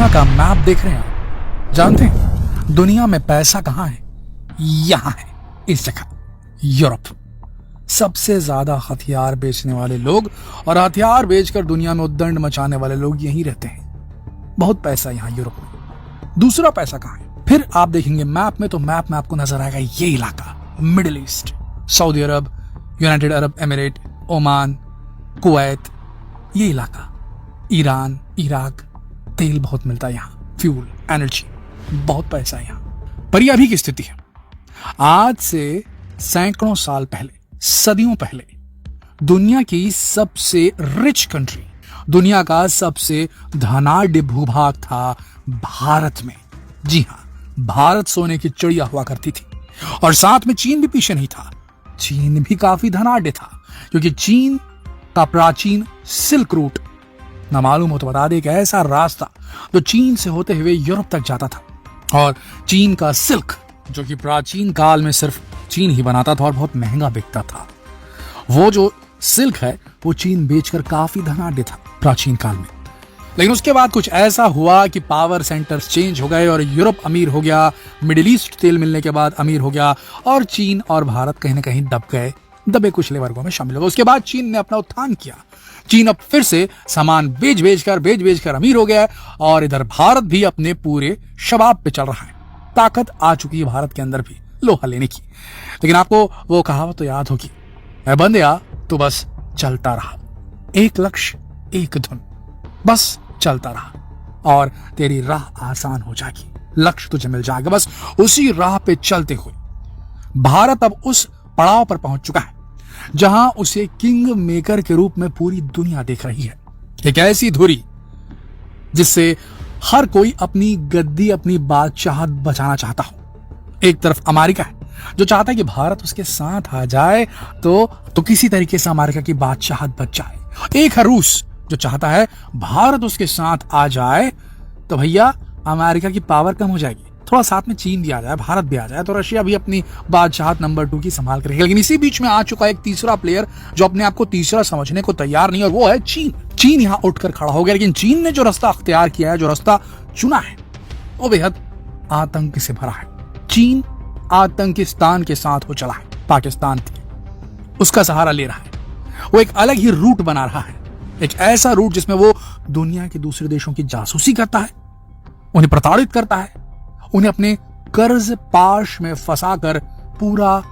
दुनिया का मैप देख रहे हैं? जानते हैं दुनिया में पैसा कहां है? यहां है, इस जगह, यूरोप। सबसे ज्यादा हथियार बेचने वाले लोग और हथियार बेचकर दुनिया में उद्दंड मचाने वाले लोग यहीं रहते हैं। बहुत पैसा यहां यूरोप में। दूसरा पैसा कहां है? फिर आप देखेंगे मैप में, तो मैप में आपको नजर आएगा ये इलाका, Middle East, Saudi Arab, United Arab Emirate, Oman, Kuwait, ये इलाका, ईरान, इराक। तेल बहुत मिलता है यहाँ, फ्यूल, एनर्जी, बहुत पैसा है यहाँ। पर ये अभी की स्थिति है। आज से सैकड़ों साल पहले, सदियों पहले, दुनिया की सबसे रिच कंट्री, दुनिया का सबसे धनाढ्य भूभाग था भारत में। जी हां, भारत सोने की चिड़िया हुआ करती थी। और साथ में चीन भी पीछे नहीं था। चीन भी काफी धनाढ्य था, क्योंकि चीन का प्राचीन सिल्क रूट, ना मालूम हो तो बता दे, एक ऐसा रास्ता जो चीन से होते हुए यूरोप तक जाता था। और चीन का सिल्क, जो कि प्राचीन काल में सिर्फ चीन ही बनाता था और बहुत महंगा बिकता था, वो जो सिल्क है वो चीन बेचकर काफी धनाढ्य था प्राचीन काल में। लेकिन उसके बाद कुछ ऐसा हुआ कि पावर सेंटर्स चेंज हो गए और यूरोप अमीर हो गया, मिडिल ईस्ट तेल मिलने के बाद अमीर हो गया, और चीन और भारत कहीं ना कहीं दब गए, दबे कुचले वर्गों में शामिल हो गए। उसके बाद चीन ने अपना उत्थान किया। चीन अब फिर से सामान बेच बेच कर अमीर हो गया, और इधर भारत भी अपने पूरे शबाब पे चल रहा है। ताकत आ चुकी है भारत के अंदर भी लोहा लेने की। लेकिन आपको वो कहावत तो याद होगी, ऐ बंदिया तू बस चलता रहा, एक लक्ष्य एक धुन, बस चलता रहा और तेरी राह आसान हो जाएगी, लक्ष्य तुझे मिल जाएगा। बस उसी राह पे चलते हुए भारत अब उस पड़ाव पर पहुंच चुका है जहां उसे किंग मेकर के रूप में पूरी दुनिया देख रही है। एक ऐसी धुरी जिससे हर कोई अपनी गद्दी, अपनी बादशाहत बचाना चाहता हो। एक तरफ अमेरिका है जो चाहता है कि भारत उसके साथ आ जाए तो किसी तरीके से अमेरिका की बादशाहत बच जाए। एक है रूस जो चाहता है भारत उसके साथ आ जाए तो भैया अमेरिका की पावर कम हो जाएगी, थोड़ा साथ में चीन भी आ जाए, भारत भी आ जाए, तो रशिया भी अपनी बादशाहत नंबर 2 की संभाल करेगी। लेकिन इसी बीच में आ चुका एक तीसरा प्लेयर जो अपने आप को तीसरा समझने को तैयार नहीं, और वो है चीन। चीन यहां उठकर खड़ा हो गया। लेकिन चीन ने जो रास्ता अख्तियार किया है, जो रास्ता चुना है, वो बेहद आतंक से भरा है। चीन आतंकिस्तान के साथ हो चला है, पाकिस्तान थी, उसका सहारा ले रहा है। वो एक अलग ही रूट बना रहा है, एक ऐसा रूट जिसमें वो दुनिया के दूसरे देशों की जासूसी करता है, उन्हें प्रताड़ित करता है, उन्हें अपने कर्ज पाश में फंसाकर पूरा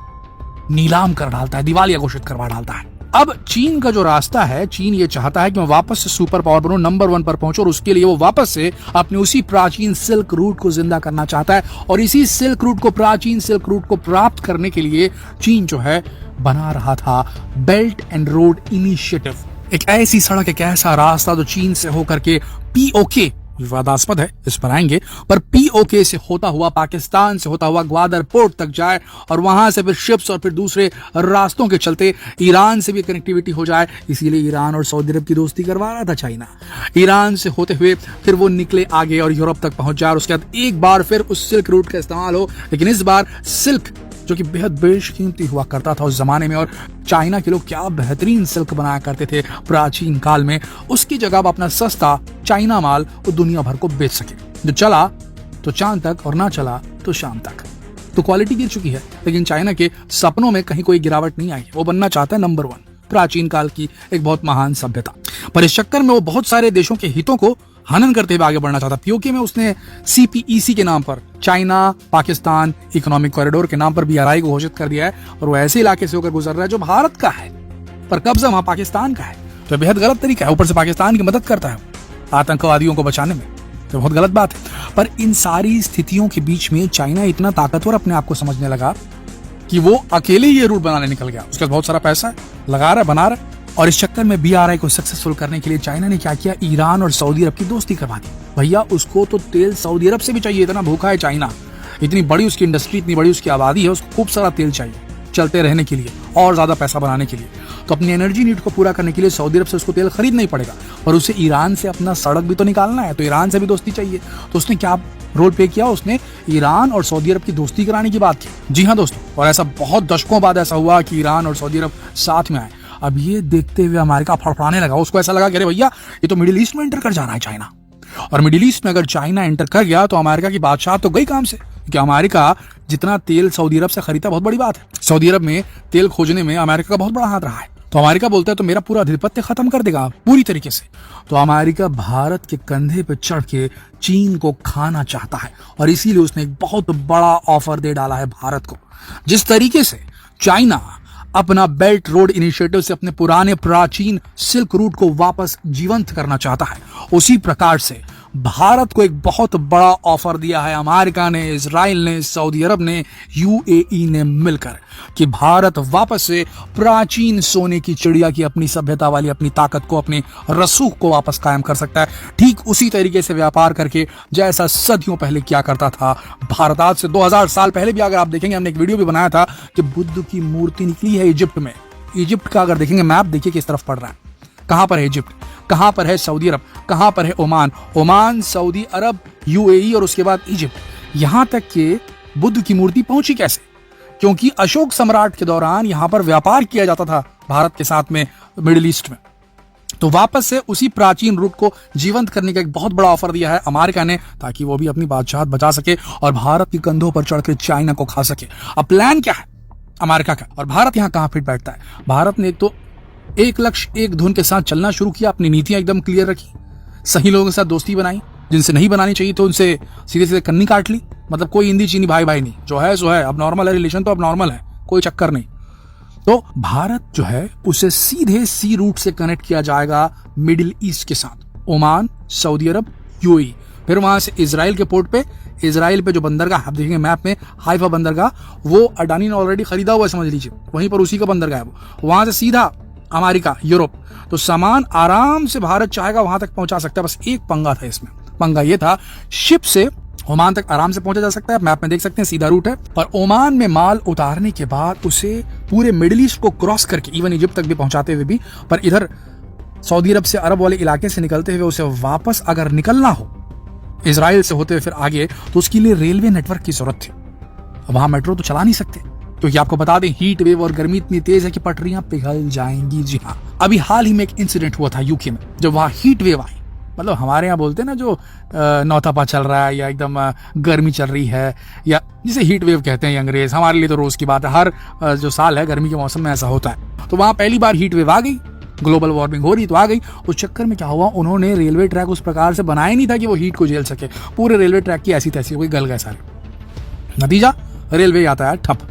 नीलाम कर डालता है, दिवालिया घोषित करवा डालता है। अब चीन का जो रास्ता है, चीन ये चाहता है कि मैं वापस से सुपर पावर बनूं, नंबर 1 पर पहुंचूं, और उसके लिए वो वापस से अपने उसी प्राचीन सिल्क रूट को जिंदा करना चाहता है। और इसी सिल्क रूट को, प्राचीन सिल्क रूट को प्राप्त करने के लिए चीन जो है बना रहा था बेल्ट एंड रोड इनिशिएटिव। एक ऐसी सड़क, एक ऐसा रास्ता जो चीन से होकर के पीओके, विवादास्पद है, इस पर आएंगे, पर पीओके से होता हुआ, पाकिस्तान से होता हुआ ग्वादर पोर्ट तक जाए, और वहां से फिर शिप्स और फिर दूसरे रास्तों के चलते ईरान से भी कनेक्टिविटी हो जाए। इसीलिए ईरान और सऊदी अरब की दोस्ती करवा रहा था चाइना। ईरान से होते हुए फिर वो निकले आगे और यूरोप तक पहुंच जाए, और उसके बाद एक बार फिर उस सिल्क रूट का इस्तेमाल हो। लेकिन इस बार सिल्क जो कि बेहद बेशकीमती हुआ करता था उस जमाने में, और चाइना के लोग क्या बेहतरीन सिल्क बनाया करते थे प्राचीन काल में, उसकी जगह अब अपना सस्ता चाइना माल वो दुनिया भर को बेच सके। जो चला तो चांद तक और ना चला तो शाम तक। तो क्वालिटी गिर चुकी है, लेकिन चाइना के सपनों में कहीं कोई गिरावट नहीं आई। वो बनना चाहता है नंबर 1, प्राचीन काल की एक बहुत महान सभ्यता। पर इस चक्कर में वो बहुत सारे देशों के हितों को हनन करते हुए आगे बढ़ना चाहता। पीओके में उसने सीपीईसी के नाम पर, चाइना पाकिस्तान इकोनॉमिक कॉरिडोर के नाम पर BRI को घोषित कर दिया है, और वो ऐसे इलाके से होकर गुजर रहा है जो भारत का है, पर कब्जा वहां पाकिस्तान का है। तो बेहद गलत तरीका है। ऊपर से पाकिस्तान की मदद करता है आतंकवादियों को बचाने में, तो बहुत गलत बात है। पर इन सारी स्थितियों के बीच में चाइना इतना ताकतवर अपने आप को समझने लगा कि वो अकेले ये रूट बनाने निकल गया। उसके बहुत सारा पैसा लगा रहा है, बना रहा है, और इस चक्कर में BRI को सक्सेसफुल करने के लिए चाइना ने क्या किया, ईरान और सऊदी अरब की दोस्ती करवा दी। भैया उसको तो तेल सऊदी अरब से भी चाहिए, इतना भूखा है चाइना, इतनी बड़ी उसकी इंडस्ट्री, इतनी बड़ी उसकी आबादी है, उसको खूब सारा तेल चाहिए चलते रहने के लिए और ज्यादा पैसा बनाने के लिए। तो अपनी एनर्जी नीड को पूरा करने के लिए सऊदी अरब से उसको तेल खरीदना ही पड़ेगा, और उसे ईरान से अपना सड़क भी तो निकालना है, तो ईरान से भी दोस्ती चाहिए। तो उसने क्या रोल प्ले किया, उसने ईरान और सऊदी अरब की दोस्ती कराने की बात की। जी हाँ दोस्तों, और ऐसा बहुत दशकों बाद ऐसा हुआ कि ईरान और सऊदी अरब साथ में आए। अब ये देखते हुए अमेरिका फड़फड़ाने लगा, उसको ऐसा लगा कि अरे भैया ये तो मिडिल ईस्ट में एंटर कर जा रहा है चाइना। और मिडिल ईस्ट में अगर चाइना एंटर कर गया तो अमेरिका की बादशाह तो गई काम से, क्योंकि अमेरिका जितना तेल सऊदी अरब से खरीदा बहुत बड़ी बात है। सऊदी अरब में तेल खोजने में अमेरिका का बहुत बड़ा हाथ रहा है। तो अमेरिका बोलता है तो मेरा पूरा आधिपत्य खत्म कर देगा पूरी तरीके से। तो अमेरिका भारत के कंधे पे चढ़ के चीन को खाना चाहता है और इसीलिए उसने एक बहुत बड़ा ऑफर दे डाला है भारत को। जिस तरीके से चाइना अपना बेल्ट रोड इनिशिएटिव से अपने पुराने प्राचीन सिल्क रूट को वापस जीवंत करना चाहता है, उसी प्रकार से भारत को एक बहुत बड़ा ऑफर दिया है अमेरिका ने, इजराइल ने, सऊदी अरब ने, यूएई ने मिलकर कि भारत वापस से प्राचीन सोने की चिड़िया की अपनी सभ्यता वाली अपनी ताकत को, अपने रसूख को वापस कायम कर सकता है। ठीक उसी तरीके से व्यापार करके जैसा सदियों पहले किया करता था भारत। आज से 2000 साल पहले भी अगर आप देखेंगे, हमने एक वीडियो भी बनाया था कि बुद्ध की मूर्ति निकली है इजिप्ट में। इजिप्ट का अगर देखेंगे मैप, देखिए किस तरफ पड़ रहा है, कहां पर है इजिप्ट, कहां पर है सऊदी अरब, कहां पर है ओमान, ओमान, सऊदी अरब, यूएई और उसके बाद इजिप्ट। यहां तक के बुद्ध की मूर्ति पहुंची कैसे? क्योंकि अशोक सम्राट के दौरान यहां पर व्यापार किया जाता था भारत के साथ में मिडिल ईस्ट में। तो वापस से उसी प्राचीन रूट को जीवंत करने का एक बहुत बड़ा ऑफर दिया है अमेरिका ने, ताकि वो भी अपनी बादशाहत बचा सके और भारत के कंधों पर चढ़कर चाइना को खा सके। अब प्लान क्या है अमेरिका का, और भारत यहां कहां फिट बैठता है? भारत ने एक तो एक लक्ष्य एक धुन के साथ चलना शुरू किया, अपनी नीतियां एकदम क्लियर रखी, सही लोगों के साथ दोस्ती बनाई, जिनसे नहीं बनानी चाहिए तो उनसे सीधे सीधे कन्नी काट ली। मतलब कोई हिंदी चीनी भाई भाई नहीं, जो है सो है, अब नॉर्मल है रिलेशन तो अब नॉर्मल है, कोई चक्कर नहीं। तो भारत जो है उसे सीधे सी रूट से कनेक्ट किया जाएगा मिडिल ईस्ट के साथ, ओमान, सऊदी अरब, यूएई, फिर वहां से इजराइल के पोर्ट पे, इजराइल पे जो बंदरगाह आप देखेंगे मैप में, हाइफा बंदरगाह, वो अडानी ने ऑलरेडी खरीदा हुआ है समझ लीजिए, वहीं पर उसी का बंदरगाह है वो। वहां से सीधा अमेरिका, यूरोप, तो सामान आराम से भारत चाहेगा वहां तक पहुंचा सकता है। बस एक पंगा था इसमें, पंगा ये था शिप से ओमान तक आराम से पहुंचा जा सकता है, मैप में देख सकते हैं सीधा रूट है, पर ओमान में माल उतारने के बाद उसे पूरे मिडिल ईस्ट को क्रॉस करके इवन इजिप्ट तक भी पहुंचाते हुए भी, पर इधर सऊदी अरब से अरब वाले इलाके से निकलते हुए उसे वापस अगर निकलना हो इजराइल से होते हुए फिर आगे, तो उसके लिए रेलवे नेटवर्क की जरूरत थी। वहां मेट्रो तो चला नहीं सकते, क्योंकि आपको बता दें हीट वेव और गर्मी इतनी तेज है कि पटरियां पिघल जाएंगी। जी हाँ, अभी हाल ही में एक इंसिडेंट हुआ था यूके में, जब वहां हीट वेव आई, मतलब हमारे यहाँ बोलते हैं ना जो नौतापा चल रहा है या एकदम गर्मी चल रही है, या जिसे हीट वेव कहते हैं अंग्रेज, हमारे लिए तो रोज की बात है, हर जो साल है गर्मी के मौसम में ऐसा होता है। तो वहां पहली बार हीट वेव आ गई, ग्लोबल वार्मिंग हो रही तो आ गई। उस चक्कर में क्या हुआ, उन्होंने रेलवे ट्रैक उस प्रकार से बनाया नहीं था कि वो हीट को झेल सके, पूरे रेलवे ट्रैक की ऐसी तैसी हो गई, गल गए सारे। नतीजा रेलवे यातायात ठप।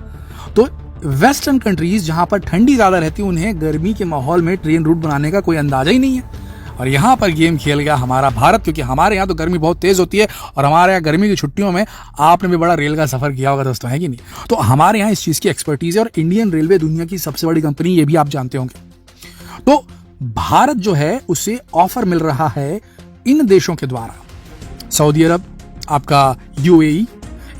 तो वेस्टर्न कंट्रीज जहां पर ठंडी ज्यादा रहती है, उन्हें गर्मी के माहौल में ट्रेन रूट बनाने का कोई अंदाजा ही नहीं है। और यहाँ पर गेम खेल गया हमारा भारत, क्योंकि हमारे यहाँ तो गर्मी बहुत तेज होती है, और हमारे यहाँ गर्मी की छुट्टियों में आपने भी बड़ा रेल का सफर किया होगा दोस्तों, है कि नहीं? तो हमारे यहाँ इस चीज की एक्सपर्टीज है, और इंडियन रेलवे दुनिया की सबसे बड़ी कंपनी, ये भी आप जानते होंगे। तो भारत जो है उसे ऑफर मिल रहा है इन देशों के द्वारा, सऊदी अरब, आपका यूएई,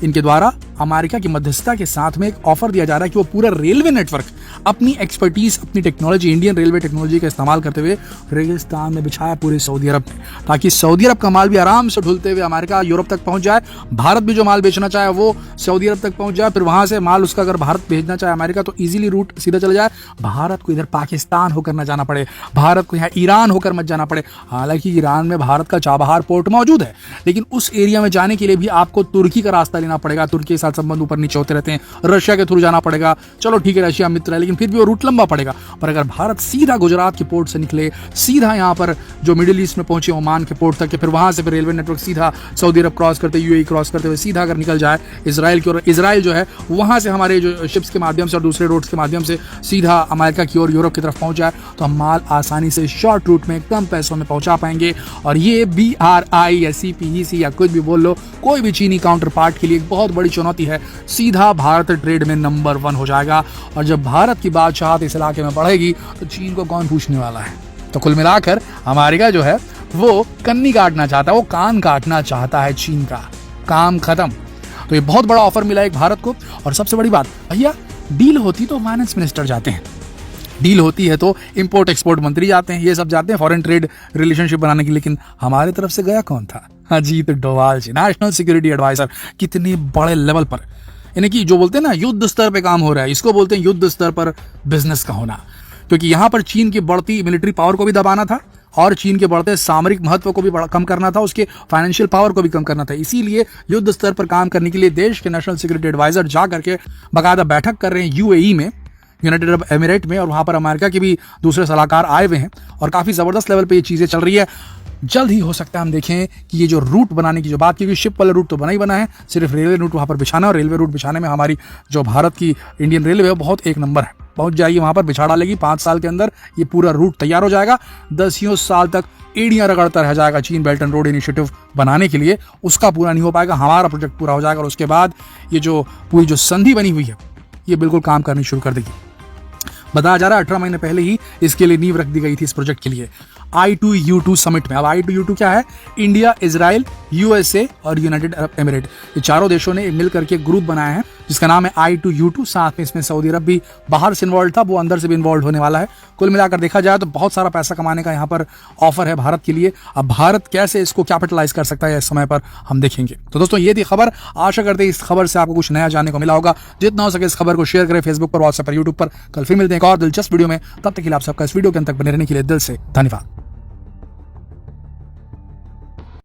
इनके द्वारा अमेरिका की मध्यस्थता के साथ में एक ऑफर दिया जा रहा है कि वो पूरा रेलवे नेटवर्क अपनी एक्सपर्टीज, अपनी टेक्नोलॉजी, इंडियन रेलवे टेक्नोलॉजी का इस्तेमाल करते हुए रेगिस्तान में बिछाया पूरे सऊदी अरब में, ताकि सऊदी अरब का माल भी आराम से ढुलते हुए अमेरिका, यूरोप तक पहुंच जाए। भारत भी जो माल बेचना चाहे वो सऊदी अरब तक पहुंच जाए, फिर वहां से माल उसका अगर भारत भेजना चाहे अमेरिका तो इजीली रूट सीधा चला जाए। भारत को इधर पाकिस्तान होकर न जाना पड़े, भारत को यहाँ ईरान होकर मत जाना पड़े। हालांकि ईरान में भारत का चाबहार पोर्ट मौजूद है, लेकिन उस एरिया में जाने के लिए भी आपको तुर्की का रास्ता लेना पड़ेगा। तुर्की के साथ संबंध ऊपर नीचे होते रहते हैं, रशिया के थ्रू जाना पड़ेगा। चलो ठीक है, रशिया मित्र है, लेकिन फिर भी वो रूट लंबा पड़ेगा। पर अगर भारत सीधा गुजरात के पोर्ट से निकले, सीधा यहाँ पर जो मिडिल ईस्ट में पहुंचे ओमान के पोर्ट तक के, फिर वहां से फिर रेलवे नेटवर्क सीधा सऊदी अरब क्रॉस करते, यूएई क्रॉस करते हुए सीधा अगर निकल जाए इजराइल की ओर, इजराइल जो है वहां से हमारे जो शिप्स के माध्यम से और दूसरे रोड्स के माध्यम से सीधा अमेरिका की ओर, यूरोप की तरफ पहुंच जाए, तो हम माल आसानी से शॉर्ट रूट में कम पैसों में पहुंचा पाएंगे। और ये BRI या CPEC या कुछ भी बोल लो, कोई भी चीनी काउंटर पार्ट के लिए एक बहुत बड़ी चुनौती है। सीधा भारत ट्रेड में नंबर 1 हो जाएगा, और जब भारत की बादशाहत इस इलाके में बढ़ेगी तो चीन को कौन पूछने वाला है। तो कुल मिलाकर अमेरिका जो है वो कन्नी काटना चाहता है, वो कान काटना चाहता है चीन का, काम खत्म। तो ये बहुत बड़ा ऑफर मिला है भारत को। और सबसे बड़ी बात भैया, डील होती तो फाइनेंस मिनिस्टर जाते हैं, डील होती है तो इंपोर्ट एक्सपोर्ट मंत्री जाते हैं, ये सब जाते हैं फॉरेन ट्रेड रिलेशनशिप बनाने की, लेकिन हमारे तरफ से गया कौन था? अजीत डोभाल जी, नेशनल सिक्योरिटी एडवाइजर। कितने बड़े लेवल पर, यानी कि जो बोलते हैं ना युद्ध स्तर पे काम हो रहा है, इसको बोलते हैं युद्ध स्तर पर बिजनेस का होना। क्योंकि यहां पर चीन की बढ़ती मिलिट्री पावर को भी दबाना था, और चीन के बढ़ते सामरिक महत्व को भी कम करना था, उसके फाइनेंशियल पावर को भी कम करना था। इसीलिए युद्ध स्तर पर काम करने के लिए देश के नेशनल सिक्योरिटी एडवाइजर जा करके बाकायदा बैठक कर रहे हैं यूएई में, यूनाइटेड अरब एमिरेट में, और वहां पर अमेरिका के भी दूसरे सलाहकार आए हुए हैं और काफी जबरदस्त लेवल पे ये चीजें चल रही है। जल्द ही हो सकता है हम देखें कि ये जो रूट बनाने की जो बात की, शिप वाला रूट तो बना ही बना है, सिर्फ रेलवे रूट वहां पर बिछाना, और रेलवे रूट बिछाने में हमारी जो भारत की इंडियन रेलवे है बहुत एक नंबर है, पहुंच जाएगी वहां पर, बिछा डालेगी। 5 साल के अंदर ये पूरा रूट तैयार हो जाएगा। 10 साल तक एड़ियां रगड़ता रह जाएगा चीन बेल्ट एंड रोड इनिशिएटिव बनाने के लिए, उसका पूरा नहीं हो पाएगा, हमारा प्रोजेक्ट पूरा हो जाएगा और उसके बाद ये जो पूरी जो संधि बनी हुई है ये बिल्कुल काम करनी शुरू कर देगी। बताया जा रहा है 18 महीने पहले ही इसके लिए नींव रख दी गई थी इस प्रोजेक्ट के लिए I2U2 समिट में। अब I2U2 क्या है? इंडिया, इजराइल, यूएसए और यूनाइटेड अरब एमिरेट, ये चारों देशों ने मिलकर के ग्रुप बनाया है जिसका नाम है I2U2। साथ में इसमें सऊदी अरब भी बाहर से इन्वॉल्व था, वो अंदर से भी इन्वॉल्व होने वाला है। कुल मिलाकर देखा जाए तो बहुत सारा पैसा कमाने का यहाँ पर ऑफर है भारत के लिए। अब भारत कैसे इसको कैपिटलाइज कर सकता है इस समय पर हम देखेंगे। तो दोस्तों ये थी खबर, आशा करते हैं इस खबर से आपको कुछ नया जानने को मिला होगा। जितना हो सके इस खबर को शेयर करें फेसबुक पर, व्हाट्सएप पर, यूट्यूब पर। कल फिर मिलते हैं एक और दिलचस्प वीडियो में, तब तक के लिए आप सबका इस वीडियो के अंत तक बने रहने के लिए दिल से धन्यवाद।